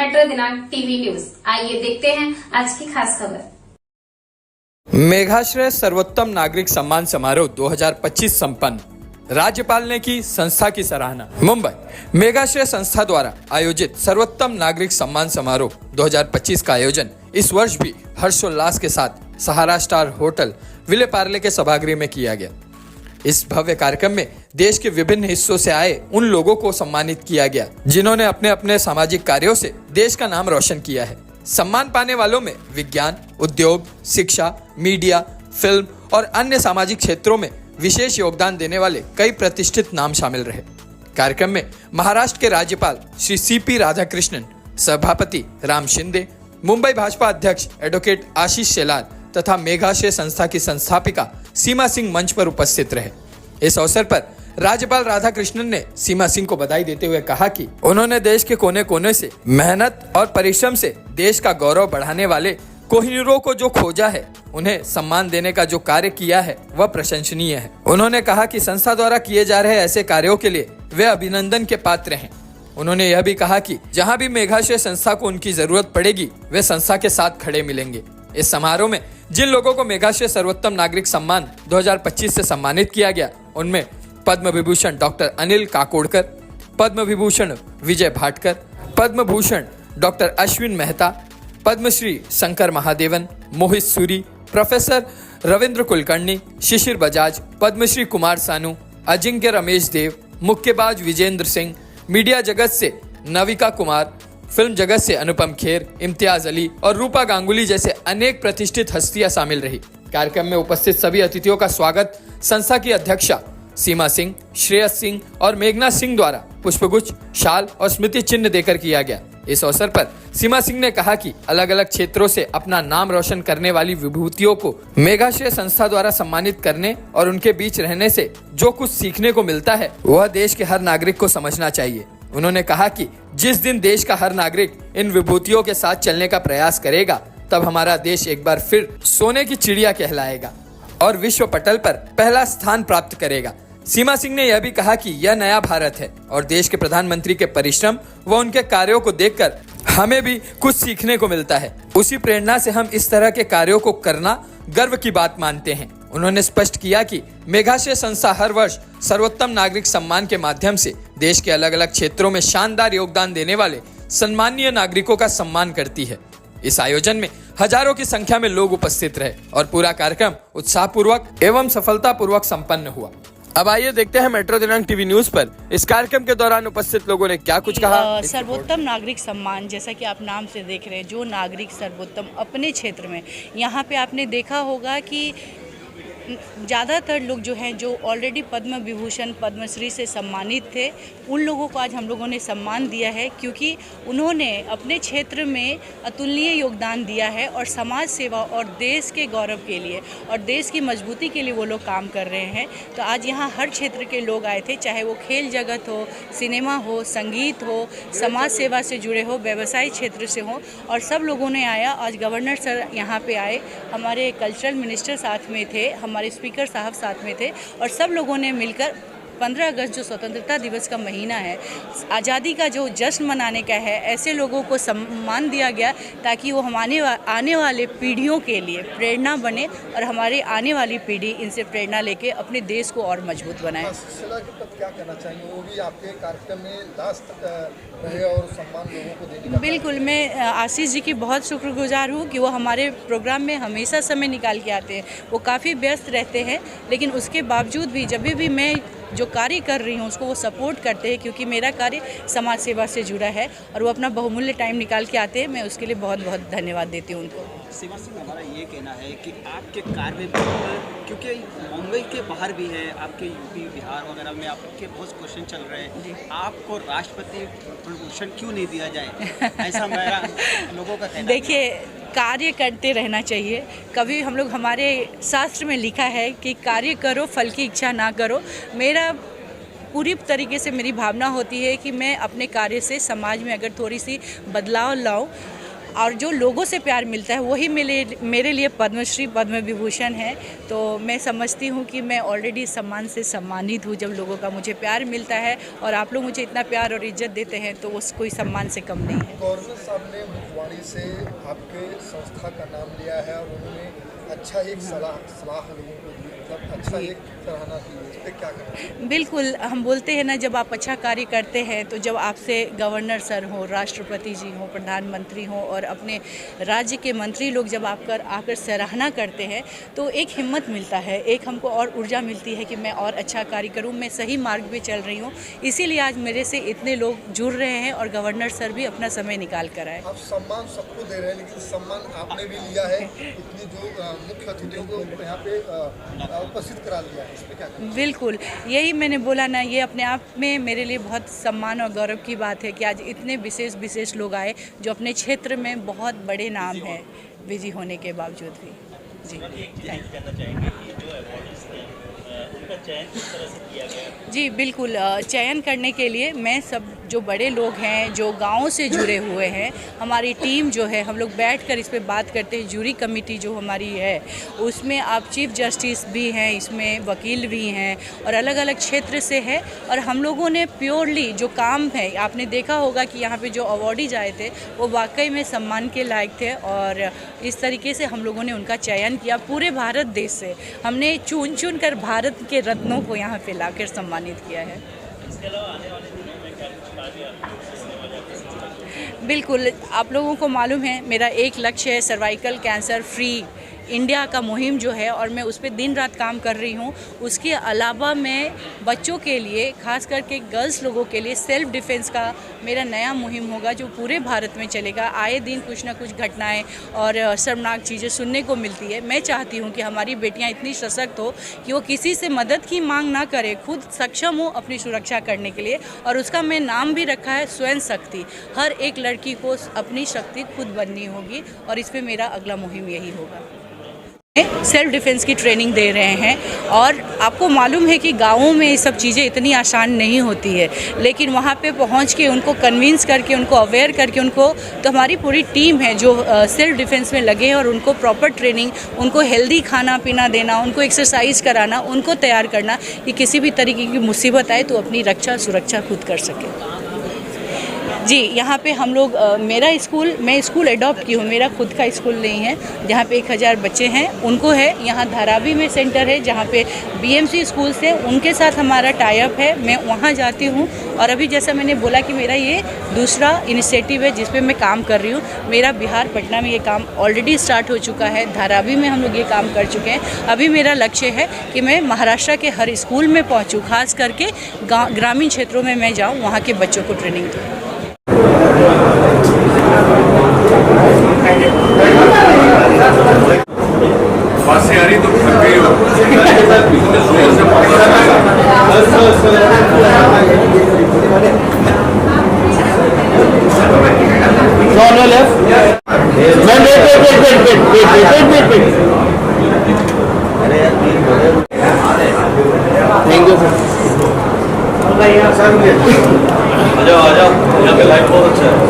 Metro दिनांक TV news. आइए देखते हैं आज की खास खबर। मेघाश्रय सर्वोत्तम नागरिक सम्मान समारोह 2025 संपन्न, राज्यपाल ने की संस्था की सराहना। मुंबई मेघाश्रय संस्था द्वारा आयोजित सर्वोत्तम नागरिक सम्मान समारोह 2025 का आयोजन इस वर्ष भी हर्षोल्लास के साथ सहारा स्टार होटल विले पार्ले के सभागृह में किया गया। इस भव्य कार्यक्रम में देश के विभिन्न हिस्सों से आए उन लोगों को सम्मानित किया गया जिन्होंने अपने अपने सामाजिक कार्यों से देश का नाम रोशन किया है। सम्मान पाने वालों में विज्ञान, उद्योग, शिक्षा, मीडिया, फिल्म और अन्य सामाजिक क्षेत्रों में विशेष योगदान देने वाले कई प्रतिष्ठित नाम शामिल रहे। कार्यक्रम में महाराष्ट्र के राज्यपाल श्री CP राधाकृष्णन, सभापति राम शिंदे, मुंबई भाजपा अध्यक्ष एडवोकेट आशीष शेलार तथा मेघाश्रय संस्था की संस्थापिका सीमा सिंह मंच पर उपस्थित रहे। इस अवसर पर राज्यपाल राधाकृष्णन ने सीमा सिंह को बधाई देते हुए कहा कि उन्होंने देश के कोने कोने से मेहनत और परिश्रम से देश का गौरव बढ़ाने वाले कोहिनूरों को जो खोजा है, उन्हें सम्मान देने का जो कार्य किया है वह प्रशंसनीय है। उन्होंने कहा कि संस्था द्वारा किए जा रहे ऐसे कार्यों के लिए वे अभिनंदन के पात्र हैं। उन्होंने यह भी कहा कि जहां भी मेघाश्रय संस्था को उनकी जरूरत पड़ेगी वे संस्था के साथ खड़े मिलेंगे। इस समारोह में जिन लोगों को मेघाश्रय सर्वोत्तम नागरिक सम्मान 2025 से सम्मानित किया गया, उनमें पद्म विभूषण डॉक्टर अनिल काकोडकर, पद्म विभूषण विजय भाटकर, पद्म भूषण डॉक्टर अश्विन मेहता, पद्मश्री शंकर महादेवन, मोहित सूरी, प्रोफेसर रविंद्र कुलकर्णी, शिशिर बजाज, पद्मश्री कुमार सानू, अजिंक्य रमेश देव, मुक्केबाज विजेंद्र सिंह, मीडिया जगत से नविका कुमार, फिल्म जगत से अनुपम खेर, इम्तियाज अली और रूपा गांगुली जैसे अनेक प्रतिष्ठित हस्तियां शामिल रही। कार्यक्रम में उपस्थित सभी अतिथियों का स्वागत संस्था की अध्यक्षा सीमा सिंह, श्रेयस सिंह और मेघना सिंह द्वारा पुष्पगुच्छ, शाल और स्मृति चिन्ह देकर किया गया। इस अवसर पर सीमा सिंह ने कहा कि अलग अलग क्षेत्रों से अपना नाम रोशन करने वाली विभूतियों को मेघाश्रय संस्था द्वारा सम्मानित करने और उनके बीच रहने से जो कुछ सीखने को मिलता है वह देश के हर नागरिक को समझना चाहिए। उन्होंने कहा कि जिस दिन देश का हर नागरिक इन विभूतियों के साथ चलने का प्रयास करेगा, तब हमारा देश एक बार फिर सोने की चिड़िया कहलाएगा और विश्व पटल पर पहला स्थान प्राप्त करेगा। सीमा सिंह ने यह भी कहा कि यह नया भारत है और देश के प्रधानमंत्री के परिश्रम व उनके कार्यों को देखकर हमें भी कुछ सीखने को मिलता है। उसी प्रेरणा से हम इस तरह के कार्यों को करना गर्व की बात मानते हैं। उन्होंने स्पष्ट किया कि मेघाश्रय संस्था हर वर्ष सर्वोत्तम नागरिक सम्मान के माध्यम से देश के अलग अलग क्षेत्रों में शानदार योगदान देने वाले सम्मानीय नागरिकों का सम्मान करती है। इस आयोजन में हजारों की संख्या में लोग उपस्थित रहे और पूरा कार्यक्रम उत्साहपूर्वक एवं सफलतापूर्वक संपन्न हुआ। अब आइए देखते हैं मेट्रो दिनांक टीवी न्यूज पर इस कार्यक्रम के दौरान उपस्थित लोगों ने क्या कुछ कहा। सर्वोत्तम नागरिक सम्मान, जैसा कि आप नाम से देख रहे हैं, जो नागरिक सर्वोत्तम अपने क्षेत्र में, यहाँ पे आपने देखा होगा कि ज़्यादातर लोग जो हैं जो ऑलरेडी पद्म विभूषण पद्मश्री से सम्मानित थे, उन लोगों को आज हम लोगों ने सम्मान दिया है क्योंकि उन्होंने अपने क्षेत्र में अतुलनीय योगदान दिया है और समाज सेवा और देश के गौरव के लिए और देश की मजबूती के लिए वो लोग काम कर रहे हैं। तो आज यहाँ हर क्षेत्र के लोग आए थे, चाहे वो खेल जगत हो, सिनेमा हो, संगीत हो, समाज सेवा से जुड़े हो, व्यवसाय क्षेत्र से हो, और सब लोगों ने आया। आज गवर्नर सर यहाँ पे आए, हमारे कल्चरल मिनिस्टर साथ में थे, हमारे स्पीकर साहब साथ में थे और सब लोगों ने मिलकर 15 अगस्त जो स्वतंत्रता दिवस का महीना है, आज़ादी का जो जश्न मनाने का है, ऐसे लोगों को सम्मान दिया गया ताकि वो हमारे आने वाले पीढ़ियों के लिए प्रेरणा बने और हमारे आने वाली पीढ़ी इनसे प्रेरणा लेके अपने देश को और मजबूत बनाए। क्या कहना चाहेंगे, वो भी आपके कार्यक्रम में लास्ट रहे और सम्मान लोगों को देने का? बिल्कुल, मैं आशीष जी की बहुत शुक्रगुजार हूँ कि वो हमारे प्रोग्राम में हमेशा समय निकाल के आते हैं। वो काफ़ी व्यस्त रहते हैं, लेकिन उसके बावजूद भी जब भी मैं जो कार्य कर रही हूँ उसको वो सपोर्ट करते हैं क्योंकि मेरा कार्य समाज सेवा से जुड़ा है और वो अपना बहुमूल्य टाइम निकाल के आते हैं। मैं उसके लिए बहुत बहुत धन्यवाद देती हूँ उनको। सीमा सिंह, हमारा ये कहना है कि आपके कार्य में, क्योंकि मुंबई के बाहर भी है, आपके यूपी बिहार वगैरह में आपके बहुत क्वेश्चन चल रहे हैं, आपको राष्ट्रपति प्रभूषण क्यों नहीं दिया जाए, ऐसा मेरा लोगों का कहना है। देखिए, कार्य करते रहना चाहिए। कभी हम लोग, हमारे शास्त्र में लिखा है कि कार्य करो फल की इच्छा ना करो। मेरा पूरी तरीके से मेरी भावना होती है कि मैं अपने कार्य से समाज में अगर थोड़ी सी बदलाव लाऊं, और जो लोगों से प्यार मिलता है वही मेरे लिए पद्मश्री पद्म विभूषण है। तो मैं समझती हूँ कि मैं ऑलरेडी सम्मान से सम्मानित हूँ जब लोगों का मुझे प्यार मिलता है, और आप लोग मुझे इतना प्यार और इज्जत देते हैं तो वो कोई सम्मान से कम नहीं है। गवर्नर साहब ने मुखवाणी से आपके संस्था का नाम लिया है और उन्होंने अच्छा एक सलाह लोगों को दी, मतलब अच्छा एक सराहना की है, इस पर क्या कहना? बिल्कुल, हम बोलते हैं ना, जब आप अच्छा कार्य करते हैं तो जब आपसे गवर्नर सर हो, राष्ट्रपति जी हो, प्रधानमंत्री हो और अपने राज्य के मंत्री लोग जब आकर सराहना करते हैं तो एक हिम्मत मिलता है, एक हमको और ऊर्जा मिलती है कि मैं और अच्छा कार्य करूं, मैं सही मार्ग पे चल रही हूं। इसीलिए आज मेरे से इतने लोग जुड़ रहे हैं और गवर्नर सर भी अपना समय निकाल कर आए। आप सम्मान सबको दे रहे हैं, लेकिन सम्मान आपने भी लिया है, इतनी जो मुख्य अतिथियों को यहाँ पे उपस्थित करा दिया है, इस पर क्या कहना? बिल्कुल, यही मैंने बोला ना, ये अपने आप में मेरे लिए बहुत सम्मान और गौरव की बात है कि आज इतने विशेष लोग आए जो अपने क्षेत्र में बहुत बड़े नाम हैं, बिजी होने के बावजूद भी। जी, जी बिल्कुल, चयन करने के लिए मैं सब जो बड़े लोग हैं, जो गाँव से जुड़े हुए हैं, हमारी टीम जो है, हम लोग बैठकर इस पे बात करते हैं। जूरी कमेटी जो हमारी है उसमें आप चीफ जस्टिस भी हैं, इसमें वकील भी हैं और अलग अलग क्षेत्र से है। और हम लोगों ने प्योरली जो काम है, आपने देखा होगा कि यहाँ पे जो अवार्डीज आए थे वो वाकई में सम्मान के लायक थे और इस तरीके से हम लोगों ने उनका चयन किया। पूरे भारत देश से हमने चुन कर भारत के रत्नों को यहाँ पे लाकर सम्मानित किया है। बिल्कुल, आप लोगों को मालूम है मेरा एक लक्ष्य है सर्वाइकल कैंसर फ्री इंडिया का मुहिम जो है, और मैं उस पर दिन रात काम कर रही हूँ। उसके अलावा मैं बच्चों के लिए, खास करके गर्ल्स लोगों के लिए सेल्फ डिफेंस का मेरा नया मुहिम होगा जो पूरे भारत में चलेगा। आए दिन कुछ ना कुछ घटनाएं और शर्मनाक चीज़ें सुनने को मिलती है। मैं चाहती हूँ कि हमारी बेटियाँ इतनी सशक्त हो कि वो किसी से मदद की मांग ना करे, खुद सक्षम हो अपनी सुरक्षा करने के लिए। और उसका मैं नाम भी रखा है स्वयं शक्ति। हर एक लड़की को अपनी शक्ति खुद बननी होगी और इस पर मेरा अगला मुहिम यही होगा। सेल्फ डिफेंस की ट्रेनिंग दे रहे हैं और आपको मालूम है कि गाँवों में ये सब चीज़ें इतनी आसान नहीं होती है, लेकिन वहाँ पे पहुँच के उनको कन्विंस करके, उनको अवेयर करके, उनको तो हमारी पूरी टीम है जो सेल्फ डिफेंस में लगे हैं और उनको प्रॉपर ट्रेनिंग, उनको हेल्दी खाना पीना देना, उनको एक्सरसाइज कराना, उनको तैयार करना कि किसी भी तरीके की मुसीबत आए तो अपनी रक्षा सुरक्षा खुद कर सके। जी, यहाँ पे हम लोग मैं स्कूल अडॉप्ट की हूँ, मेरा खुद का स्कूल नहीं है, जहाँ पे 1000 बच्चे हैं उनको है। यहाँ धारावी में सेंटर है जहाँ पे बीएमसी स्कूल से उनके साथ हमारा टाई अप है, मैं वहाँ जाती हूँ। और अभी जैसा मैंने बोला कि मेरा ये दूसरा इनिशिएटिव है जिस पे मैं काम कर रही हूँ। मेरा बिहार पटना में ये काम ऑलरेडी स्टार्ट हो चुका है, धारावी में हम लोग ये काम कर चुके हैं। अभी मेरा लक्ष्य है कि मैं महाराष्ट्र के हर स्कूल में पहुँचूँ, खास करके ग्रामीण क्षेत्रों में मैं जाऊँ, वहाँ के बच्चों को ट्रेनिंग दूँ। बस यारी तो थक गई हो, जोर से No left. Wait. Thank you, sir. आ जाओ, यहाँ पे लाइट बहुत अच्छा है।